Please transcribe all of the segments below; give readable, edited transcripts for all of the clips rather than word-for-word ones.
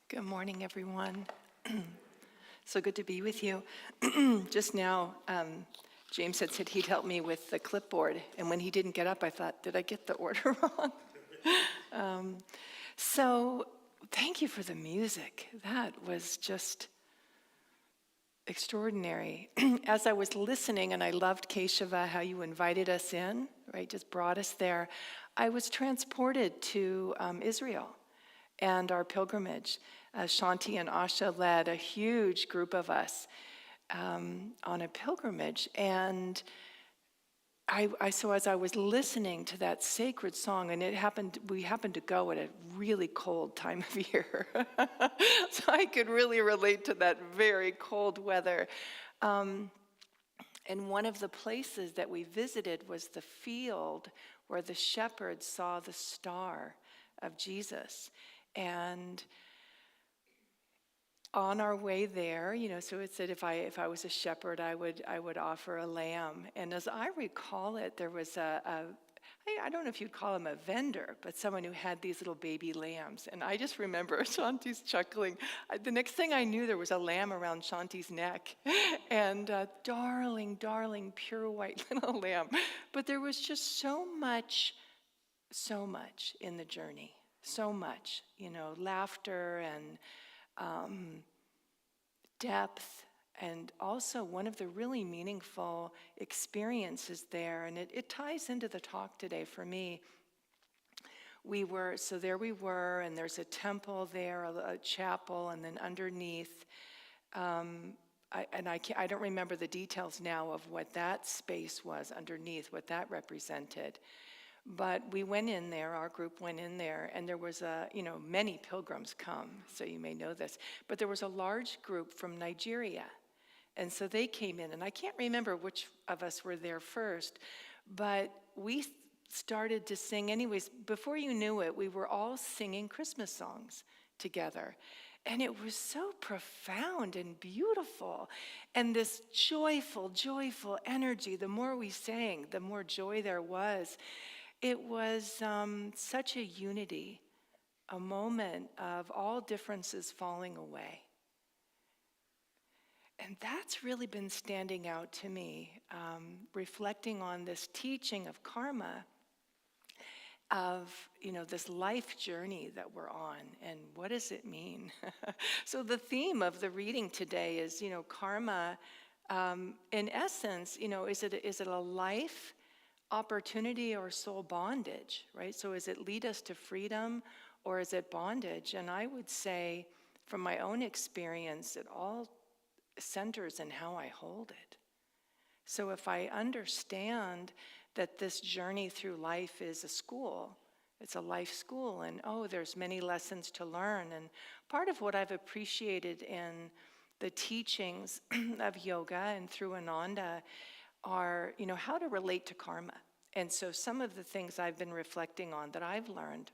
Good morning, everyone. So good to be with you. Just now, James had said he'd help me with the clipboard, and when he didn't get up, I thought, did I get the order wrong? So thank you for the music. That was just extraordinary. As I was listening, and I loved Keshava, how you invited us in, right, just brought us there, I was transported to Israel and our pilgrimage. Shanti and Asha led a huge group of us on a pilgrimage. And so as I was listening to that sacred song, and we happened to go at a really cold time of year. So I could really relate to that very cold weather. And one of the places that we visited was the field where the shepherds saw the star of Jesus. And on our way there, so it said if I was a shepherd, I would offer a lamb. And as I recall it, there was I don't know if you'd call him a vendor, but someone who had these little baby lambs. And I just remember Shanti's chuckling. The next thing I knew, there was a lamb around Shanti's neck. And darling, darling, pure white little lamb. But there was just so much in the journey. So much, laughter and depth, and also one of the really meaningful experiences there, and it ties into the talk today for me. There we were, and there's a temple there, a chapel, and then underneath, I don't remember the details now of what that space was underneath, what that represented. But we went in there, our group went in there, and there was many pilgrims come, so you may know this, but there was a large group from Nigeria. And so they came in, and I can't remember which of us were there first, but we started to sing anyways. Before you knew it, we were all singing Christmas songs together. And it was so profound and beautiful. And this joyful, joyful energy, the more we sang, the more joy there was. It was such a unity, a moment of all differences falling away. And that's really been standing out to me, reflecting on this teaching of karma, of this life journey that we're on, and what does it mean? So the theme of the reading today is, karma. In essence, is it a life opportunity or soul bondage, right? So does it lead us to freedom, or is it bondage? And I would say, from my own experience, it all centers in how I hold it. So if I understand that this journey through life is a school, it's a life school, and there's many lessons to learn. And part of what I've appreciated in the teachings of yoga and through Ananda are, how to relate to karma. And so some of the things I've been reflecting on that I've learned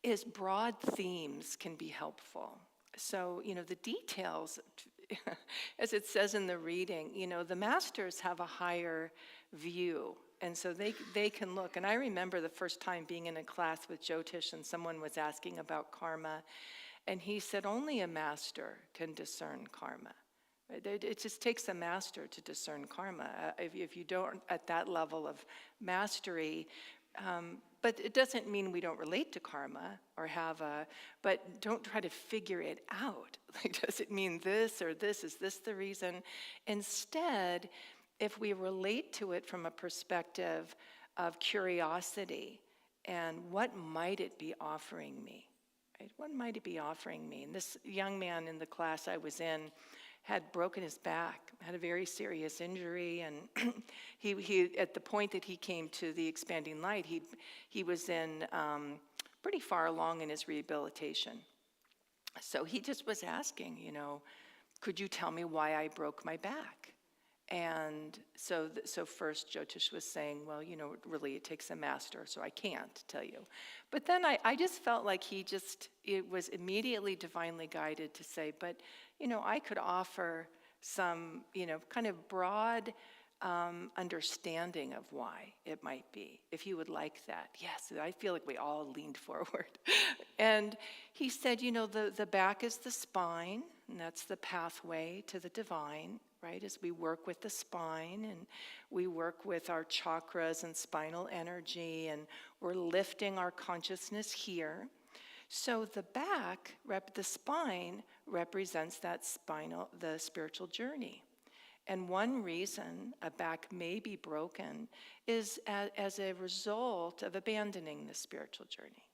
is broad themes can be helpful. So, the details, as it says in the reading, the masters have a higher view. And so they can look. And I remember the first time being in a class with Jyotish, and someone was asking about karma. And he said, only a master can discern karma. It just takes a master to discern karma. If you don't at that level of mastery, but it doesn't mean we don't relate to karma or but don't try to figure it out. Like, does it mean this or this? Is this the reason? Instead, if we relate to it from a perspective of curiosity and what might it be offering me, right? What might it be offering me? And this young man in the class I was in had broken his back, had a very serious injury, and he at the point that he came to the Expanding Light, he was in pretty far along in his rehabilitation. So he just was asking, could you tell me why I broke my back? And so first Jyotish was saying, well, really it takes a master, so I can't tell you. But then I just felt like it was immediately divinely guided to say, but, I could offer some, kind of broad understanding of why it might be, if you would like that. Yes, I feel like we all leaned forward. And he said, the back is the spine, and that's the pathway to the divine, right? As we work with the spine and we work with our chakras and spinal energy, and we're lifting our consciousness here. So the back, the spine, represents the spiritual journey. And one reason a back may be broken is as a result of abandoning the spiritual journey.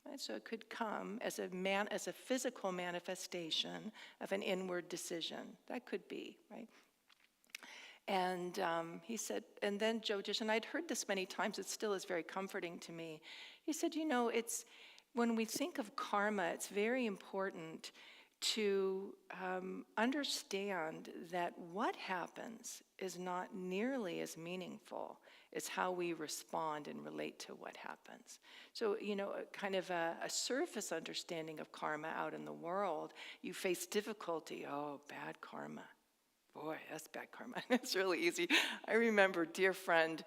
Right? So it could come as a physical manifestation of an inward decision. That could be, right? And he said, and then Jyotish, and I'd heard this many times, it still is very comforting to me. He said, it's when we think of karma, it's very important to understand that what happens is not nearly as meaningful as how we respond and relate to what happens. So, kind of a surface understanding of karma out in the world, you face difficulty, bad karma. Boy, that's bad karma. It's really easy. I remember, dear friend,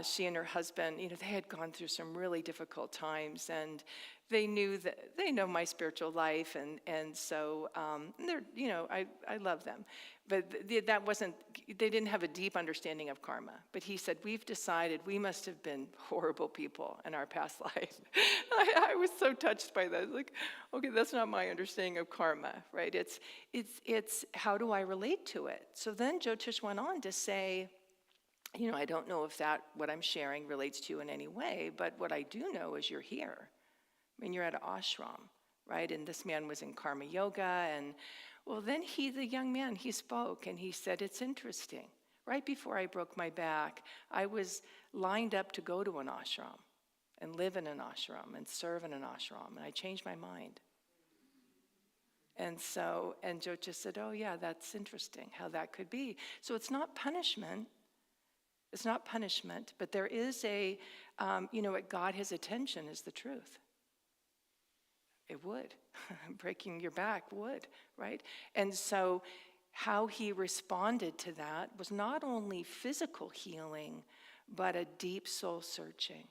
she and her husband, they had gone through some really difficult times, and they know my spiritual life, and so they're, I love them, but they didn't have a deep understanding of karma. But he said, we've decided we must have been horrible people in our past life. I was so touched by that. Like, okay, that's not my understanding of karma, right? It's how do I relate to it? So then Jyotish went on to say, I don't know if what I'm sharing relates to you in any way, but what I do know is you're here. I mean, you're at an ashram, right? And this man was in karma yoga, and then the young man, he spoke, and he said, it's interesting. Right before I broke my back, I was lined up to go to an ashram and live in an ashram and serve in an ashram, and I changed my mind. And Jyotish said, oh yeah, that's interesting how that could be. So it's not punishment. It's not punishment, but there is what got his attention is the truth. It would. Breaking your back would, right? And so how he responded to that was not only physical healing, but a deep soul searching.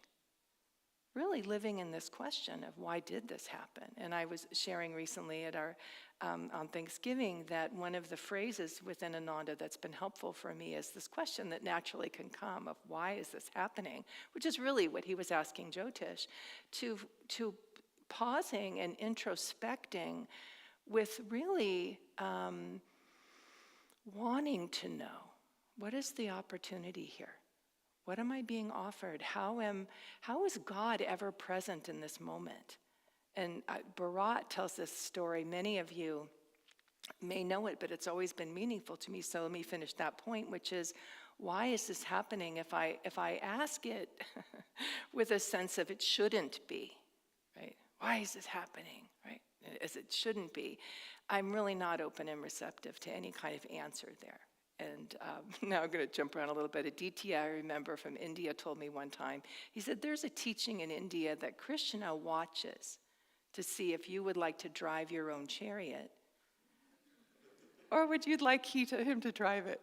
Really living in this question of why did this happen? And I was sharing recently at our on Thanksgiving that one of the phrases within Ananda that's been helpful for me is this question that naturally can come of why is this happening? Which is really what he was asking Jyotish, to pausing and introspecting with really wanting to know, what is the opportunity here? What am I being offered? How is God ever present in this moment? And Bharat tells this story. Many of you may know it, but it's always been meaningful to me. So let me finish that point, which is, why is this happening? If I ask it with a sense of it shouldn't be, right? Why is this happening, right? As it shouldn't be, I'm really not open and receptive to any kind of answer there. And now I'm going to jump around a little bit. Aditya, I remember from India, told me one time, he said, there's a teaching in India that Krishna watches to see if you would like to drive your own chariot, or would you like him to drive it?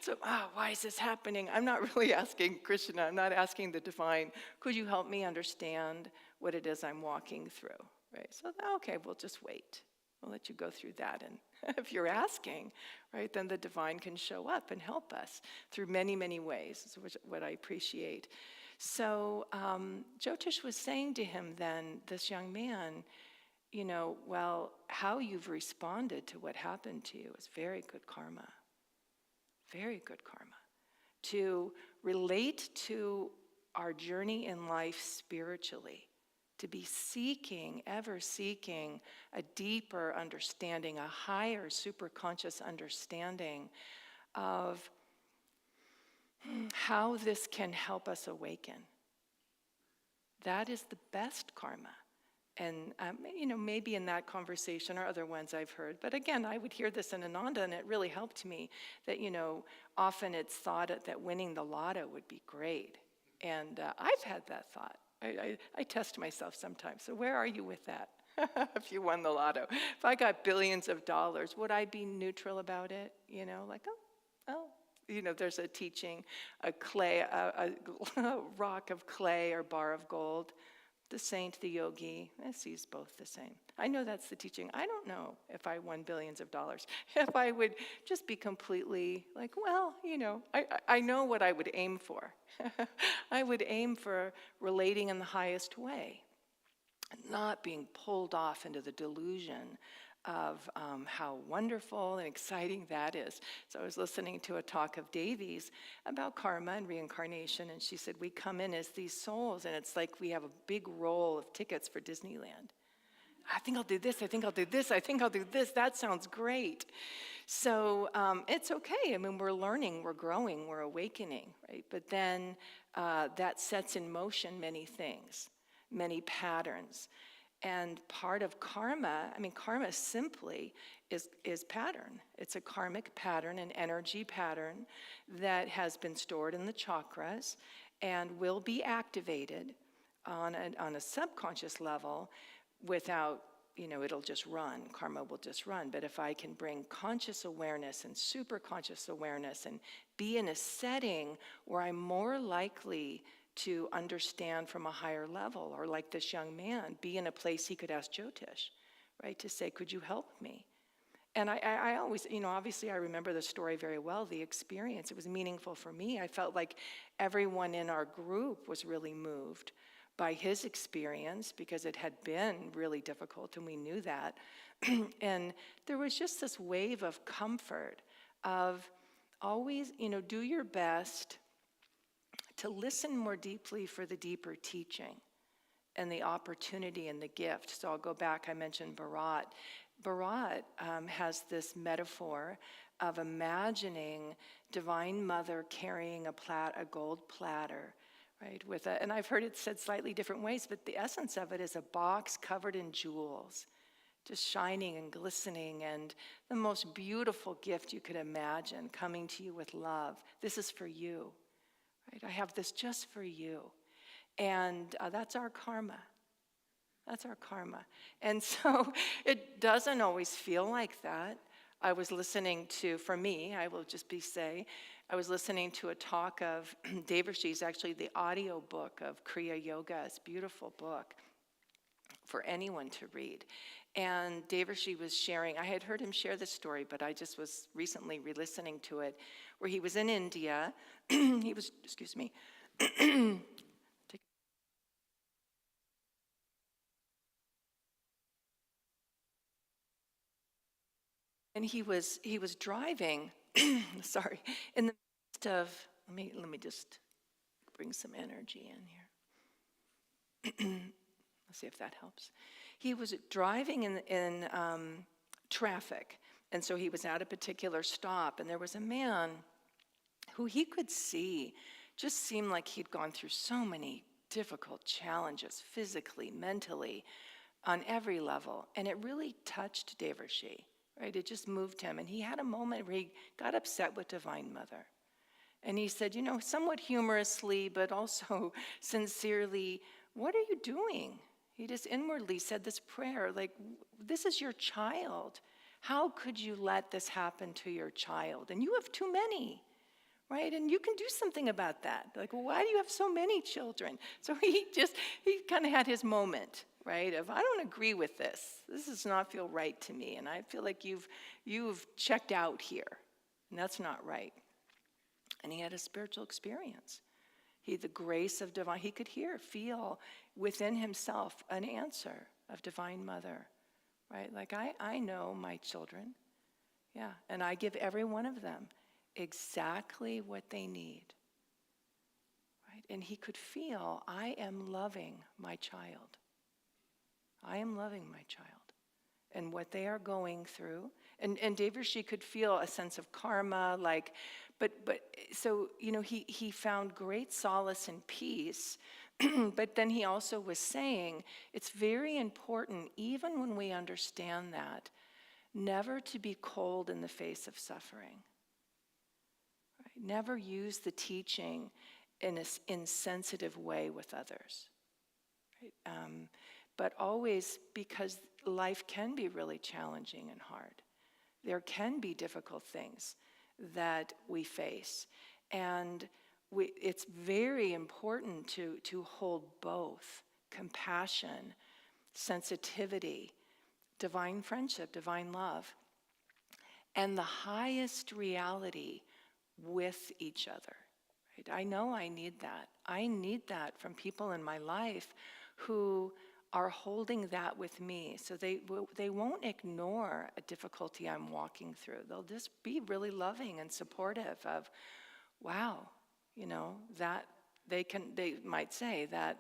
So, why is this happening? I'm not really asking Krishna, I'm not asking the divine, could you help me understand what it is I'm walking through, right? So, okay, we'll just wait. We'll let you go through that. And if you're asking, right, then the divine can show up and help us through many, many ways, which what I appreciate. So Jyotish was saying to him then, this young man, how you've responded to what happened to you is very good karma. Very good karma. To relate to our journey in life spiritually, to be ever seeking a deeper understanding, a higher superconscious understanding of how this can help us awaken. That is the best karma. And, maybe in that conversation or other ones I've heard. But again, I would hear this in Ananda, and it really helped me that, often it's thought that winning the lotto would be great. And I've had that thought. I test myself sometimes. So where are you with that? If you won the lotto. If I got billions of dollars, would I be neutral about it? There's a teaching, a rock of clay or bar of gold. The saint, the yogi, sees both the same. I know that's the teaching. I don't know if I won billions of dollars, if I would just be completely like, I know what I would aim for. I would aim for relating in the highest way, not being pulled off into the delusion of how wonderful and exciting that is. So I was listening to a talk of Devi's about karma and reincarnation, and she said, we come in as these souls, and it's like we have a big roll of tickets for Disneyland. I think I'll do this, I think I'll do this, I think I'll do this. That sounds great. So it's okay. I mean, we're learning, we're growing, we're awakening, right? But then that sets in motion many things, many patterns. And part of karma, karma simply is pattern. It's a karmic pattern, an energy pattern that has been stored in the chakras and will be activated on a subconscious level without, it'll just run. Karma will just run. But if I can bring conscious awareness and super conscious awareness and be in a setting where I'm more likely to understand from a higher level, or like this young man, be in a place he could ask Jyotish, right, to say, could you help me? And I always, obviously I remember the story very well, the experience. It was meaningful for me. I felt like everyone in our group was really moved by his experience because it had been really difficult, and we knew that. And there was just this wave of comfort of always, do your best to listen more deeply for the deeper teaching and the opportunity and the gift. So I'll go back, I mentioned Bharat. Bharat has this metaphor of imagining Divine Mother carrying a gold platter, right? And I've heard it said slightly different ways, but the essence of it is a box covered in jewels, just shining and glistening, and the most beautiful gift you could imagine coming to you with love. This is for you. Right? I have this just for you. And that's our karma. That's our karma. And so it doesn't always feel like that. I was listening to, for me, I will just say, I was listening to a talk of Devarshi's, actually the audio book of Kriya Yoga. It's a beautiful book for anyone to read. And Devarshi was sharing, I had heard him share this story, but I just was recently re-listening to it, where he was in India. He was, excuse me. And he was driving, sorry, in the midst of, let me just bring some energy in here. Let's see if that helps. He was driving in traffic, and so he was at a particular stop, and there was a man who he could see just seemed like he'd gone through so many difficult challenges, physically, mentally, on every level, and it really touched Devarshi, right? It just moved him, and he had a moment where he got upset with Divine Mother. And he said, somewhat humorously, but also sincerely, what are you doing? He just inwardly said this prayer, like, this is your child. How could you let this happen to your child? And you have too many, right? And you can do something about that. Like, why do you have so many children? So he kind of had his moment, right? Of, I don't agree with this. This does not feel right to me. And I feel like you've checked out here. And that's not right. And he had a spiritual experience. The grace of divine, he could feel within himself an answer of Divine Mother, right? Like, I know my children, yeah, and I give every one of them exactly what they need, right? And he could feel, I am loving my child. I am loving my child and what they are going through. And Devarshi could feel a sense of karma, like, but so, he found great solace and peace, but then he also was saying, it's very important, even when we understand that, never to be cold in the face of suffering. Right? Never use the teaching in an insensitive way with others. Right? But always, because life can be really challenging and hard. There can be difficult things. that we face. And it's very important to hold both compassion, sensitivity, divine friendship, divine love, and the highest reality with each other. Right? I know I need that. I need that from people in my life who are holding that with me. So they won't ignore a difficulty I'm walking through. They'll just be really loving and supportive of, wow, that they might say that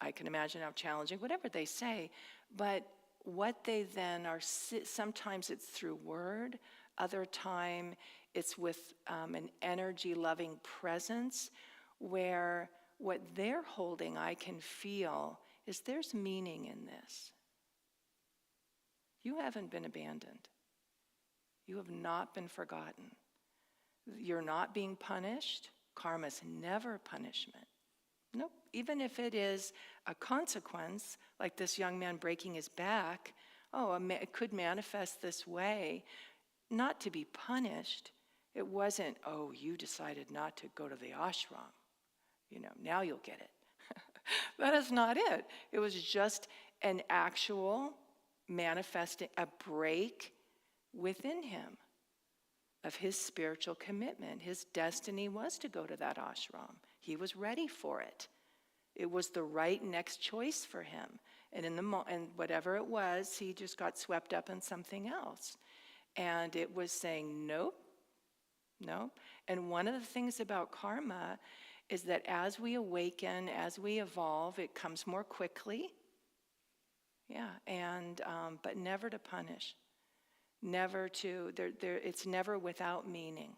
I can imagine how challenging, whatever they say, but what they then are, sometimes it's through word, other time it's with an energy-loving presence where what they're holding I can feel is there's meaning in this. You haven't been abandoned. You have not been forgotten. You're not being punished. Karma's never punishment. Nope. Even if it is a consequence, like this young man breaking his back, it could manifest this way, not to be punished. It wasn't, you decided not to go to the ashram. Now you'll get it. That is not it. It was just an actual manifesting, a break within him of his spiritual commitment. His destiny was to go to that ashram. He was ready for it. It was the right next choice for him. And and whatever it was, he just got swept up in something else. And it was saying, nope. And one of the things about karma is that as we awaken, as we evolve, it comes more quickly. Yeah, and but never to punish. Never to, it's never without meaning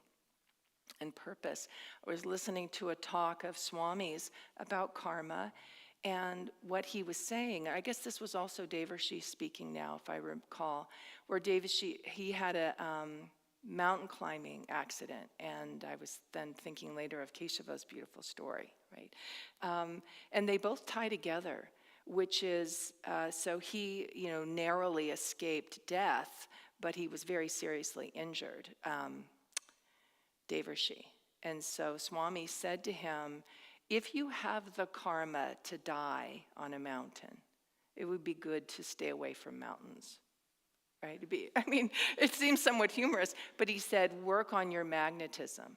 and purpose. I was listening to a talk of Swami's about karma, and what he was saying, I guess this was also Devarshi speaking now, if I recall, where Devarshi, he had a mountain climbing accident, and I was then thinking later of Keshava's beautiful story, right? And they both tie together, which is, so he, narrowly escaped death, but he was very seriously injured, Devarshi. And so Swami said to him, if you have the karma to die on a mountain, it would be good to stay away from mountains, right? It seems somewhat humorous, but he said, work on your magnetism.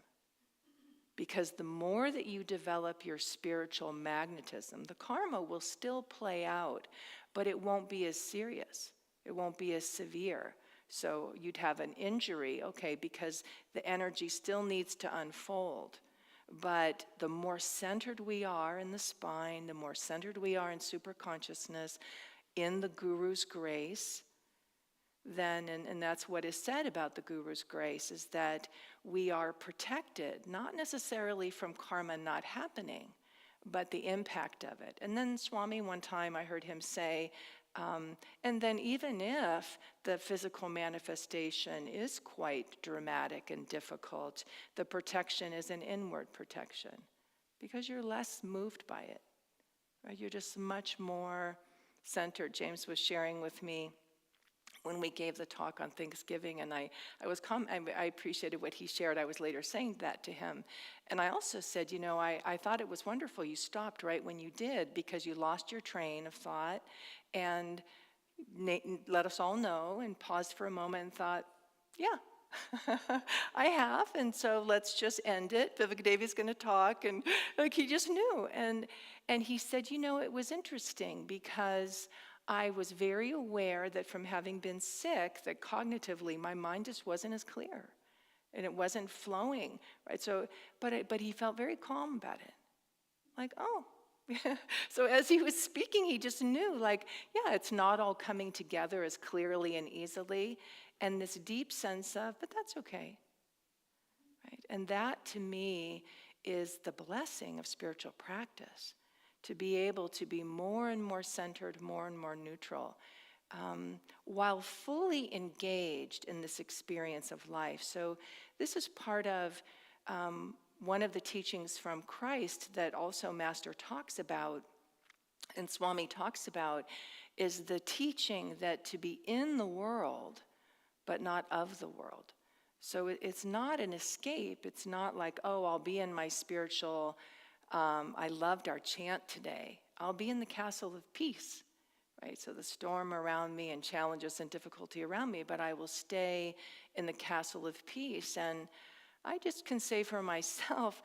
Because the more that you develop your spiritual magnetism, the karma will still play out, but it won't be as serious. It won't be as severe. So you'd have an injury, okay, because the energy still needs to unfold. But the more centered we are in the spine, the more centered we are in superconsciousness, in the Guru's grace, then, and that's what is said about the Guru's grace, is that we are protected, not necessarily from karma not happening, but the impact of it. And then Swami, one time I heard him say, and then even if the physical manifestation is quite dramatic and difficult, the protection is an inward protection because you're less moved by it, right? You're just much more centered. James was sharing with me when we gave the talk on Thanksgiving, and I appreciated what he shared. I was later saying that to him. And I also said, I thought it was wonderful you stopped right when you did, because you lost your train of thought and let us all know and paused for a moment and thought, yeah, I have, and so let's just end it. Vivekadevi's going to talk, and he just knew. And he said, it was interesting because I was very aware that from having been sick, that cognitively my mind just wasn't as clear, and it wasn't flowing, right? So, but he felt very calm about it, like, oh. So as he was speaking, he just knew, like, yeah, it's not all coming together as clearly and easily, and this deep sense of, but that's okay, right? And that, to me, is the blessing of spiritual practice, to be able to be more and more centered, more and more neutral, while fully engaged in this experience of life. So this is part of one of the teachings from Christ that also Master talks about, and Swami talks about, is the teaching that to be in the world, but not of the world. So it's not an escape. It's not like, oh, I'll be in my spiritual, I loved our chant today. I'll be in the castle of peace, right? So the storm around me and challenges and difficulty around me, but I will stay in the castle of peace. And I just can say for myself,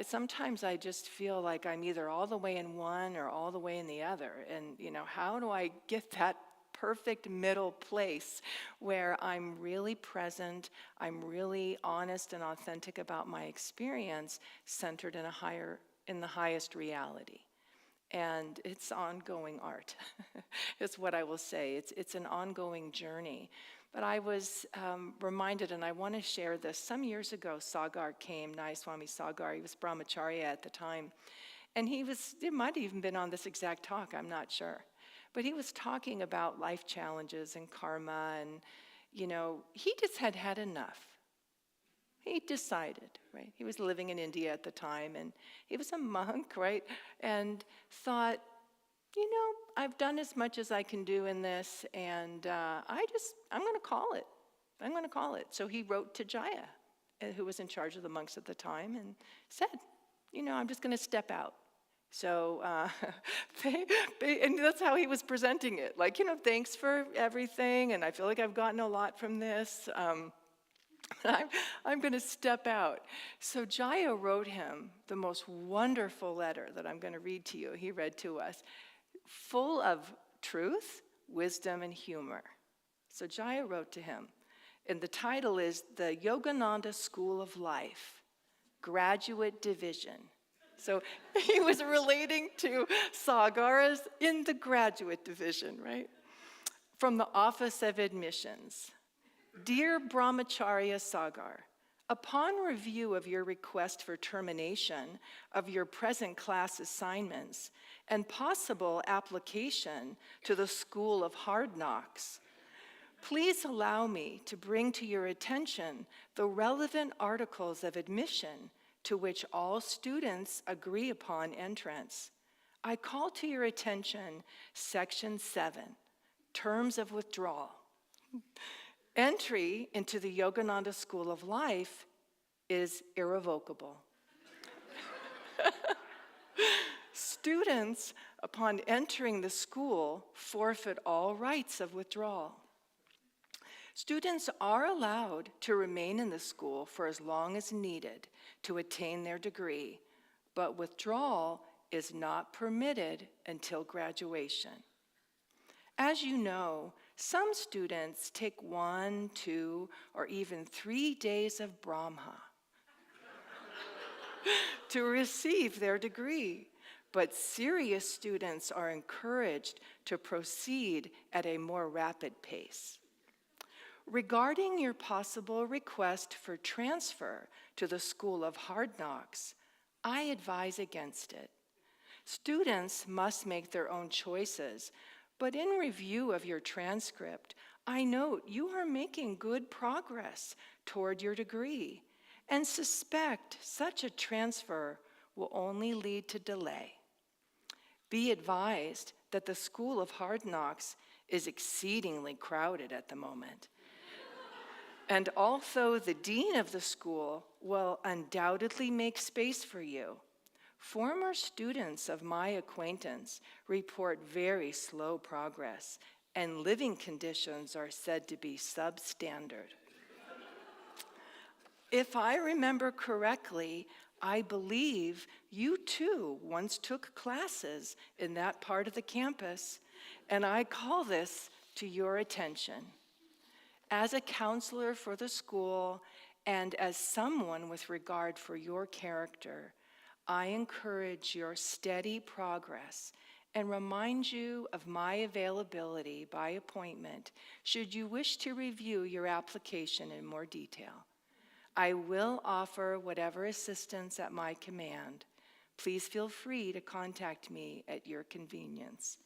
sometimes I just feel like I'm either all the way in one or all the way in the other. And, how do I get that perfect middle place where I'm really present, I'm really honest and authentic about my experience, centered in the highest reality? And it's ongoing art, is what I will say. It's an ongoing journey. But I was reminded, and I want to share this. Some years ago, Sagar came, Nayaswami Sagar. He was brahmacharya at the time. And it might have even been on this exact talk, I'm not sure. But he was talking about life challenges and karma, and, he just had had enough. He decided, right? He was living in India at the time, and he was a monk, right? And thought, I've done as much as I can do in this, and I'm going to call it. I'm going to call it. So he wrote to Jaya, who was in charge of the monks at the time, and said, I'm just going to step out. So, and that's how he was presenting it. Like, thanks for everything, and I feel like I've gotten a lot from this. I'm going to step out. So Jaya wrote him the most wonderful letter that I'm going to read to you. He read to us, full of truth, wisdom, and humor. So Jaya wrote to him, and the title is The Yogananda School of Life, Graduate Division. So he was relating to Sagar in the graduate division, right? From the Office of Admissions. Dear Brahmacharya Sagar, upon review of your request for termination of your present class assignments and possible application to the School of Hard Knocks, please allow me to bring to your attention the relevant articles of admission to which all students agree upon entrance. I call to your attention Section 7, Terms of Withdrawal. Entry into the Yogananda School of Life is irrevocable. Students, upon entering the school, forfeit all rights of withdrawal. Students are allowed to remain in the school for as long as needed to attain their degree, but withdrawal is not permitted until graduation. As you know, some students take 1, 2, or even 3 days of Brahma to receive their degree, but serious students are encouraged to proceed at a more rapid pace. Regarding your possible request for transfer to the School of Hard Knocks, I advise against it. Students must make their own choices, but in review of your transcript, I note you are making good progress toward your degree and suspect such a transfer will only lead to delay. Be advised that the School of Hard Knocks is exceedingly crowded at the moment. And although the dean of the school will undoubtedly make space for you, former students of my acquaintance report very slow progress, and living conditions are said to be substandard. If I remember correctly, I believe you too once took classes in that part of the campus, and I call this to your attention. As a counselor for the school and as someone with regard for your character, I encourage your steady progress and remind you of my availability by appointment should you wish to review your application in more detail. I will offer whatever assistance at my command. Please feel free to contact me at your convenience.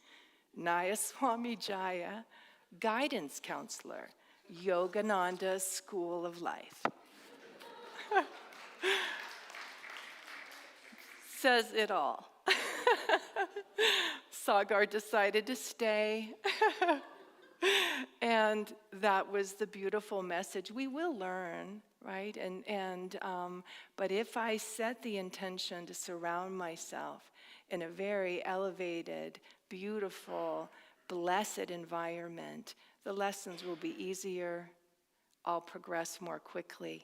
Nayaswami Jaya, Guidance Counselor, Yogananda School of Life. Says it all. Sagar decided to stay. And that was the beautiful message. We will learn, right? But if I set the intention to surround myself in a very elevated, beautiful, blessed environment, the lessons will be easier. I'll progress more quickly.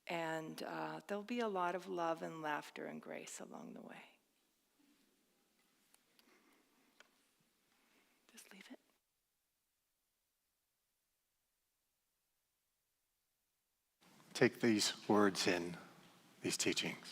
And there'll be a lot of love and laughter and grace along the way. Just leave it. Take these words in, these teachings.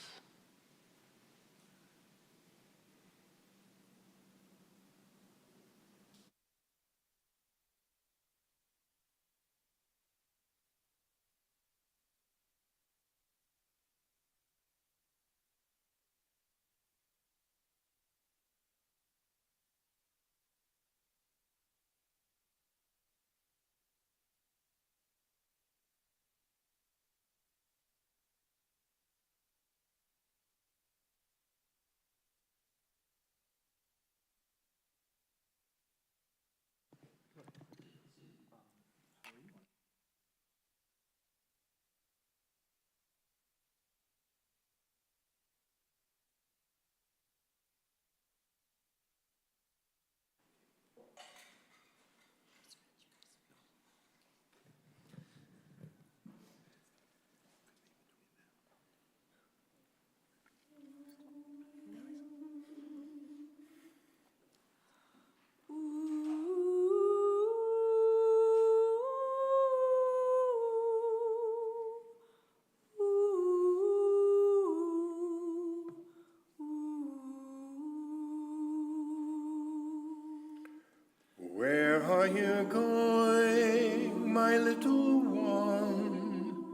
Where are you going, my little one?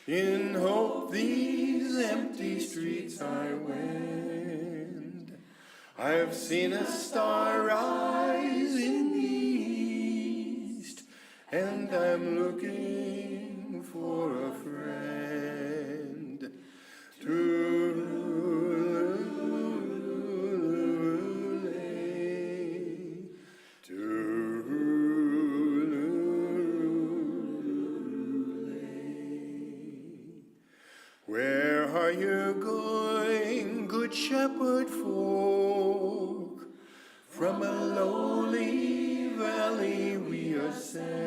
In hope these empty streets I wend. I've seen a star rise in the east, and I'm looking for a friend to Where are you going, good shepherd folk? From a lowly valley we ascend.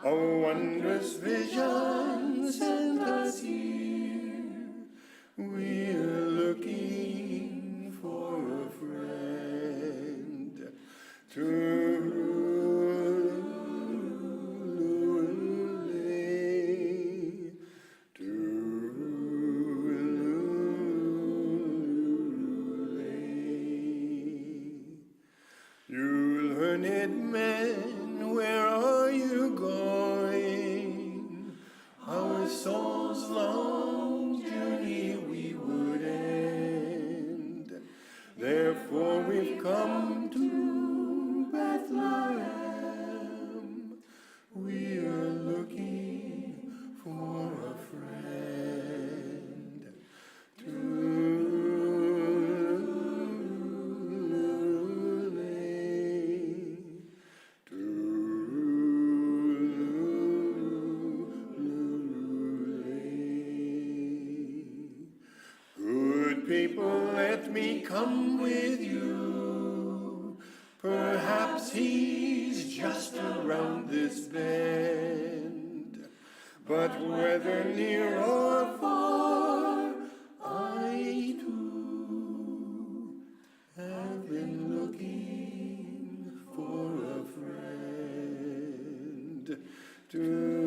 A wondrous vision sent us here. We're looking for a friend to men, where are you going? Our soul's long journey we would end. Therefore we've come to Bethlehem. We are looking for a friend to people, let me come with you. Perhaps he's just around this bend. But whether near or far, I too have been looking for a friend to